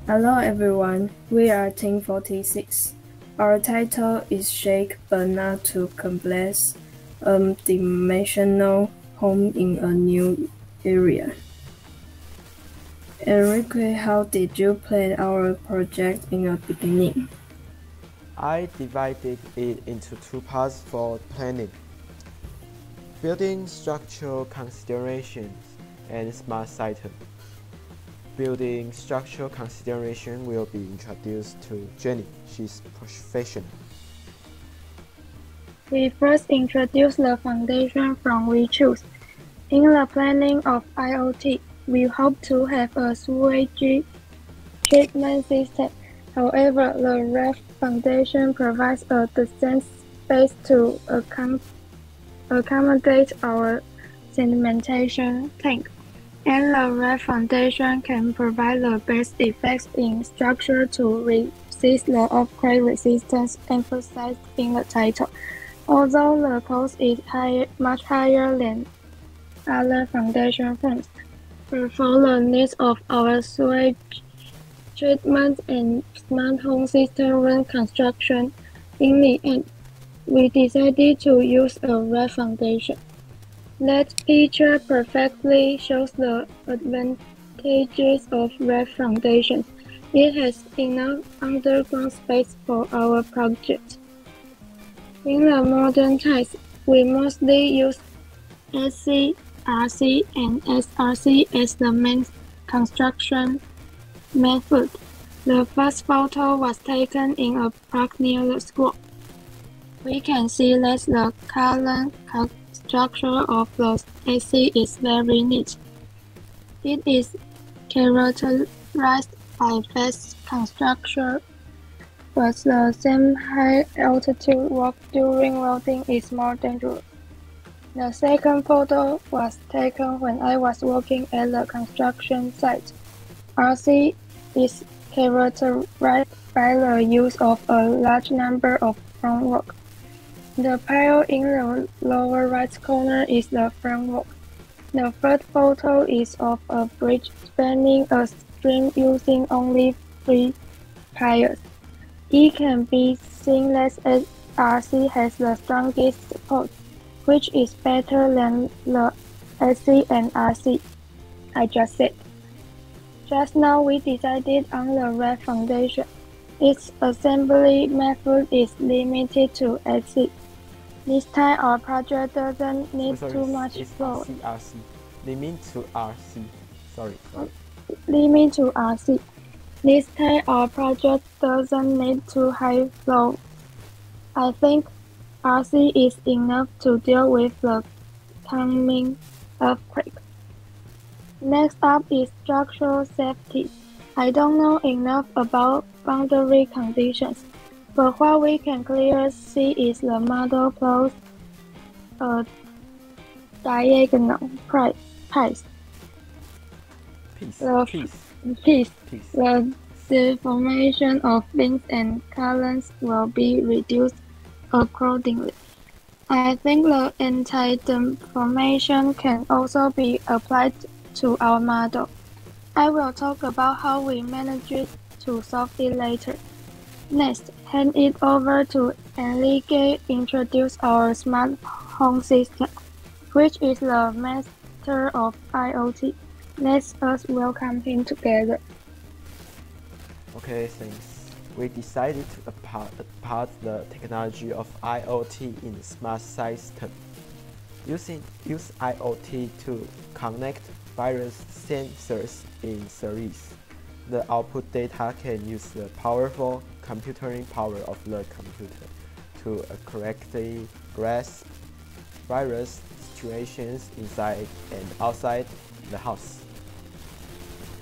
Hello everyone, we are Team 46. Our title is Shake but Not Too Complex, a dimensional home in a new area. Enrique, how did you plan our project in the beginning? I divided it into two parts for planning: building structural considerations and smart system. Building structural consideration will be introduced to Jenny. She's professional. We first introduce the foundation from we choose. In the planning of IoT, we hope to have a sewage treatment system. However, the ref foundation provides a decent space to accommodate our sedimentation tank, and the ref foundation can provide the best effects in structure to resist the earthquake resistance emphasized in the title. Although the cost is much higher than other foundation firms, for the needs of our sewage treatment and smart home system when construction, in the end, we decided to use a ref foundation. That picture perfectly shows the advantages of ref foundations. It has enough underground space for our project. In the modern times, we mostly use SC, RC, and SRC as the main construction method. The first photo was taken in a park near the school. We can see that the current structure of the SC is very neat. It is characterized by fast construction, but the same high-altitude work during welding is more dangerous. The second photo was taken when I was working at the construction site. RC is characterized by the use of a large number of framework. The pile in the lower right corner is the framework. The third photo is of a bridge spanning a stream using only 3 piles. It can be seen that RC has the strongest support, which is better than the SC and RC I just said. Just now we decided on the ref foundation. Its assembly method is limited to SC. This time our project doesn't need too much flow. RC. Limit to RC. Sorry. Limit to RC. This time our project doesn't need too high flow. I think RC is enough to deal with the coming earthquake. Next up is structural safety. I don't know enough about boundary conditions, but what we can clearly see is the model plots a diagonal piece. The deformation of beams and columns will be reduced accordingly. I think the anti-deformation can also be applied to our model. I will talk about how we managed to solve it later. Next, hand it over to Enrique to introduce our smart home system, which is the master of IoT. Let us welcome him together. Okay, thanks. We decided to apply the technology of IoT in the smart system. Use IoT to connect various sensors in series. The output data can use the powerful computing power of the computer to correctly grasp various situations inside and outside the house.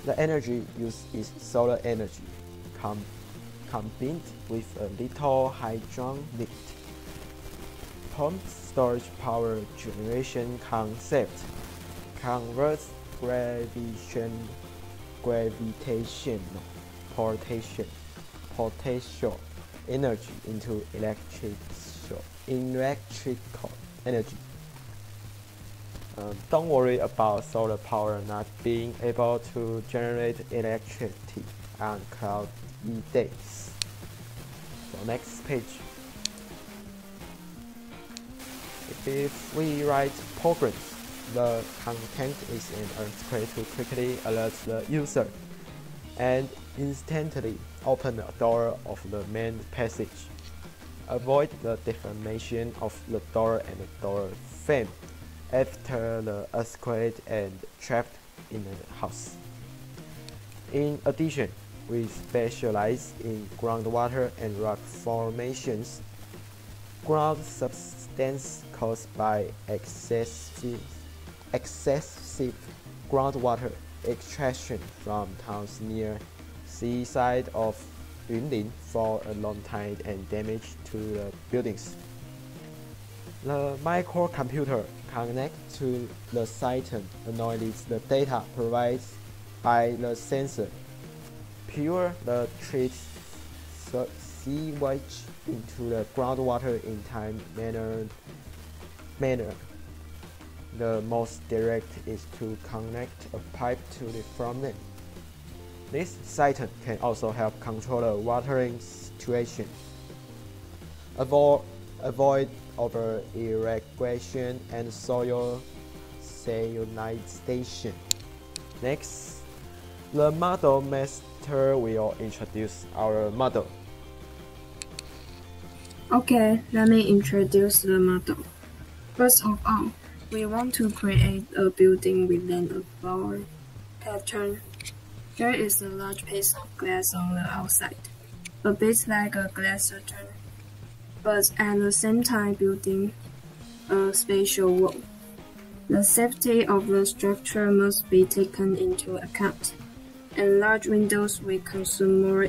The energy used is solar energy, combined with a little hydraulic. Pumped storage power generation concept converts gravitational potential energy into electrical energy. Don't worry about solar power not being able to generate electricity. on cloudy days. So next page. If we write programs, the content is an earthquake to quickly alert the user and instantly open the door of the main passage. Avoid the deformation of the door and the door frame after the earthquake and trapped in the house. In addition, we specialize in groundwater and rock formations. Ground subsidence caused by excessive groundwater extraction from towns near seaside of Yunlin for a long time and damage to the buildings. The microcomputer connects to the system acknowledges the data provided by the sensor, pure the treat sewage into the groundwater in time manner. The most direct is to connect a pipe to the frontend. This system can also help control the watering situation. Avoid over-irrigation and soil salinization. Next, the model master will introduce our model. Okay, let me introduce the model. First of all, we want to create a building within a flower pattern. There is a large piece of glass on the outside, a bit like a glass shutter, but at the same time building a spatial wall. The safety of the structure must be taken into account, and large windows will consume more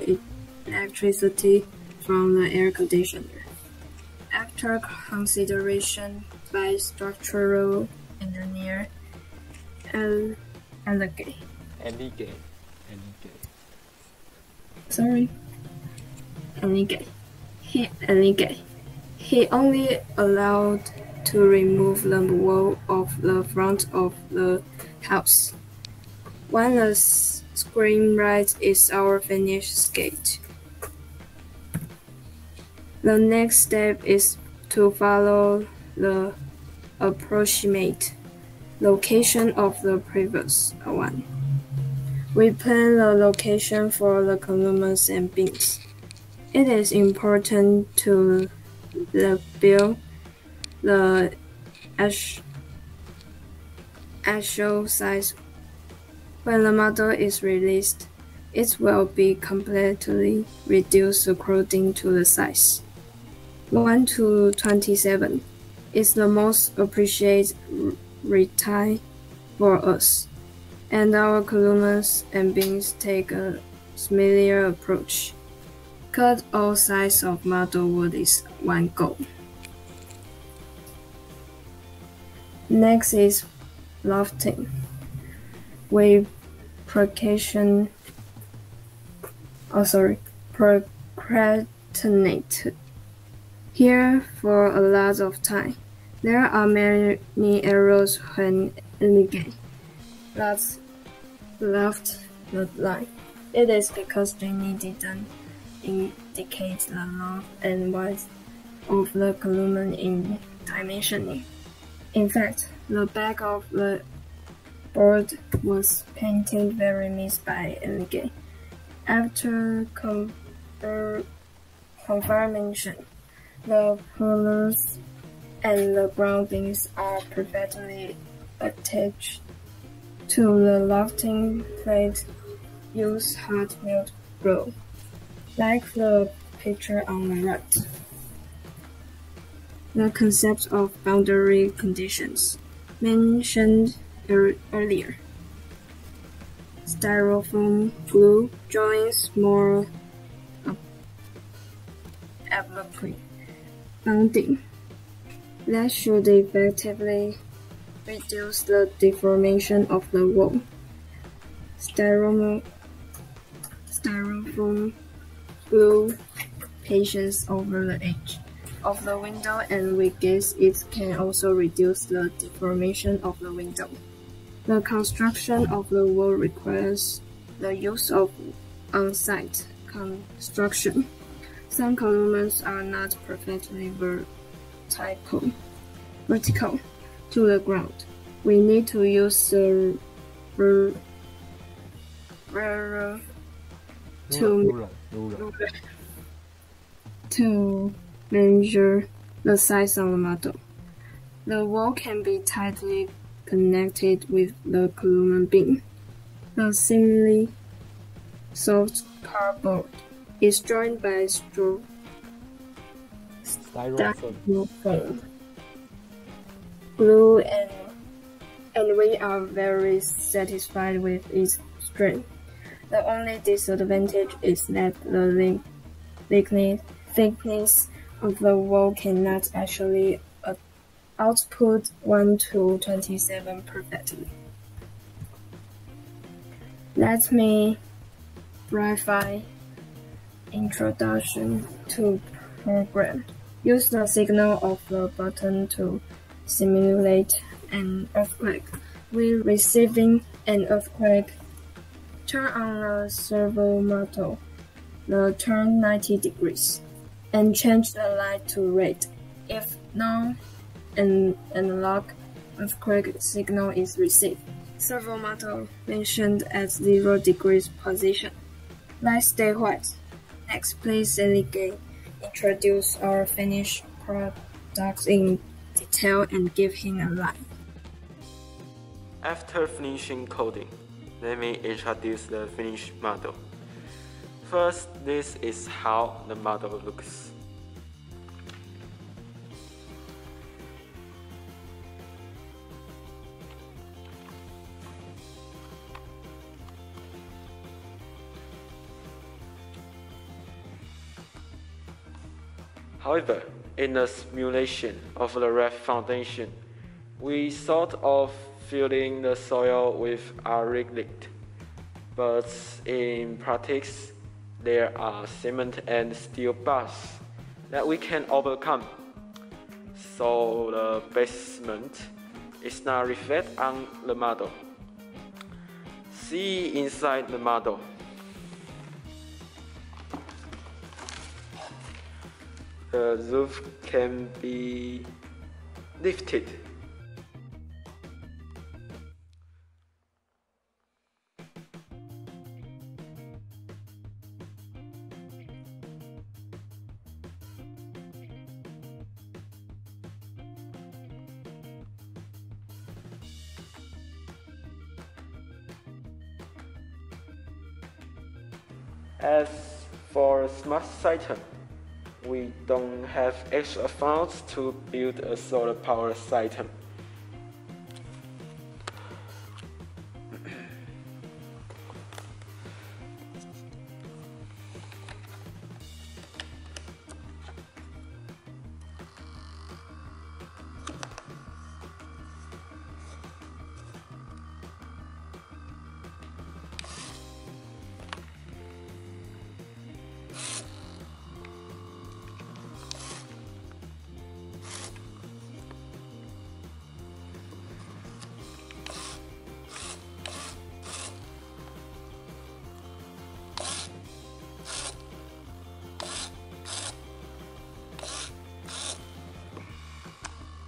electricity from the air conditioner. After consideration by structural engineer he only allowed to remove the wall of the front of the house. When the screen right is our finished sketch. The next step is to follow the approximate location of the previous one. We plan the location for the columns and beams. It is important to build the actual size. When the model is released, it will be completely reduced according to the size. 1:27 is the most appreciated reticle for us, and our columns and beams take a similar approach. Cut all sides of model wood is one goal. Next is lofting. We procrastinate. Here for a lot of time. There are many errors when elegant. That's left the line. It is because Genie didn't indicate the length and width of the column in dimensioning. In fact, the back of the board was painted very missed by elegant. After confirmation, the pillars and the groundings are perfectly attached to the lofting plate. Use hot melt glue, like the picture on the right. The concept of boundary conditions mentioned earlier. Styrofoam glue joins more appropriate bonding. That should effectively reduce the deformation of the wall. Styrofoam glue pastes over the edge of the window, and we guess it can also reduce the deformation of the window. The construction of the wall requires the use of on-site construction. Some columns are not perfectly vertical to the ground. We need to use the ruler to measure the size of the model. The wall can be tightly connected with the column beam. The thinly soft cardboard is joined by styrofoam glue, and we are very satisfied with its strength. The only disadvantage is that the thickness of the wall cannot actually output 1 to 27 perfectly. Let me verify introduction to program. Use the signal of the button to simulate an earthquake. When receiving an earthquake, turn on the servo motor, turn 90 degrees, and change the light to red. If no analog earthquake signal is received, servo motor mentioned at 0 degrees position. Light stay white. Next, please introduce our finished products in detail and give him a line. After finishing coding, let me introduce the finished model. First, this is how the model looks. However, in the simulation of the ref foundation, we thought of filling the soil with aggregate, but in practice, there are cement and steel bars that we can overcome, so the basement is not reflected on the model. See inside the model. The roof can be lifted. As for smart system, we don't have extra funds to build a solar power system.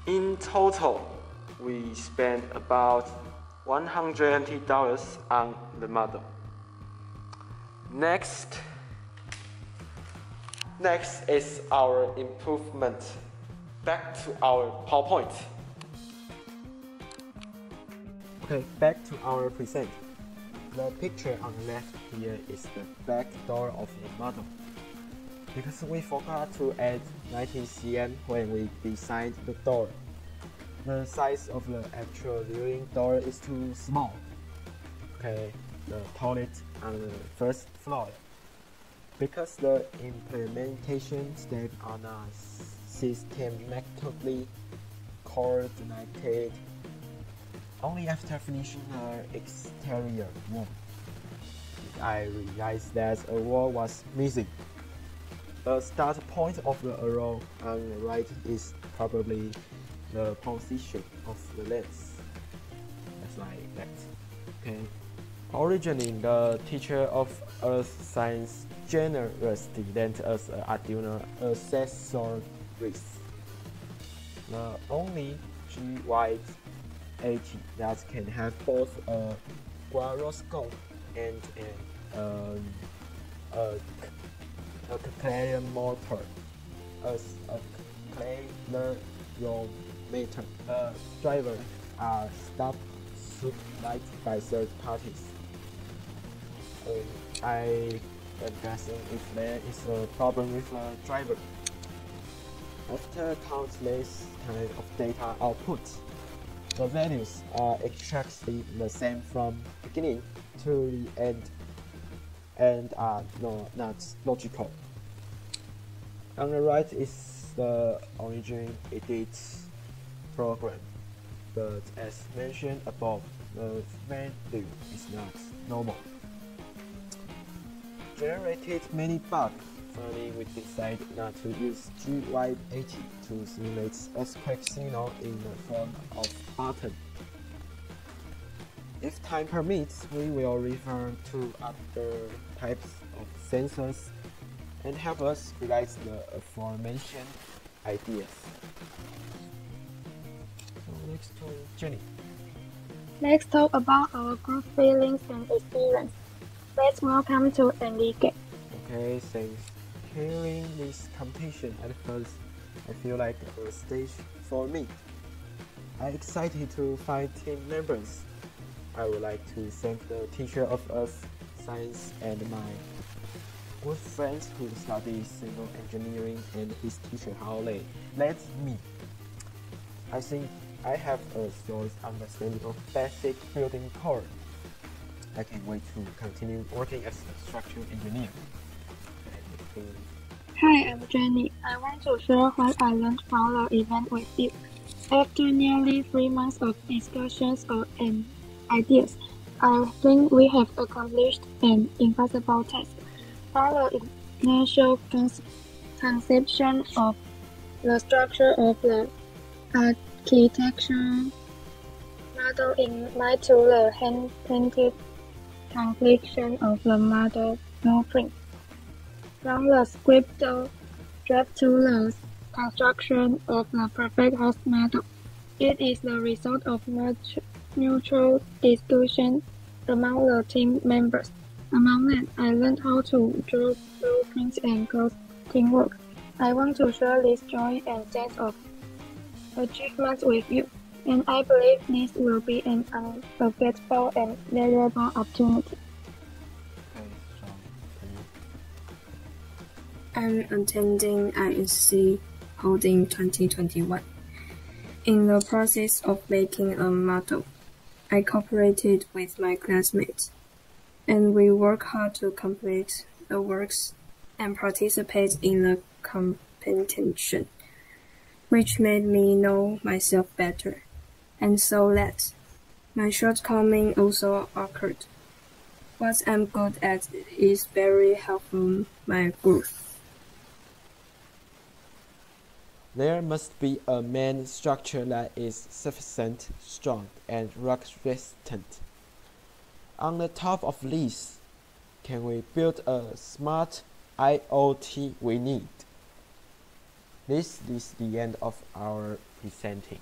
In total, we spent about $120 on the model. Next is our improvement. Back to our PowerPoint. Okay, back to our present. The picture on the left here is the back door of the model. Because we forgot to add 90 cm when we designed the door. The size of the actual living door is too small. Okay, the toilet on the first floor. Because the implementation steps are not systematically coordinated, only after finishing the exterior wall, I realized that a wall was missing. The start point of the arrow on the right is probably the position of the lens. That's like that. Okay. Originally, the teacher of Earth Science generously lent us an Arduino accessories. The only GY80 that can have both a gyroscope and a calorimeter as a calorimeter. The drivers are stopped supplied by third parties. I am guessing if there is a problem with the driver. After countless times of data output, the values are exactly the same from beginning to the end and are not logical. On the right is the origin edit program, but as mentioned above, the value is not normal. Generated many bugs. Finally, we decided not to use GY80 to simulate earthquake signal in the form of button. If time permits, we will refer to other types of sensors and help us realize the aforementioned ideas. So next to Jenny. Let's talk about our group feelings and experience. Let's welcome to Enrique. Okay, thanks. Hearing this competition at first, I feel like a stage for me. I'm excited to find team members. I would like to thank the teacher of Earth Science and my good friends who study civil engineering and his teacher how they led me. I think I have a solid understanding of basic building code. I can't wait to continue working as a structural engineer. Hi, I'm Jenny. I want to share what I learned from the event with you. After nearly 3 months of discussions and ideas, I think we have accomplished an impossible task. From the initial conception of the structure of the architecture model in mind to the hand-painted completion of the model blueprint. From the script draft to the construction of the perfect house model, it is the result of mutual discussion among the team members. Among them, I learned how to draw blueprints and close teamwork. I want to share this joy and sense of achievement with you, and I believe this will be an unforgettable and valuable opportunity. I'm attending ISC holding 2021. In the process of making a model, I cooperated with my classmates, and we work hard to complete the works and participate in the competition, which made me know myself better, and so that my shortcoming also occurred. What I'm good at is very helpful my growth. There must be a main structure that is sufficient, strong, and rock-resistant. On the top of this, can we build a smart IoT we need? This is the end of our presenting.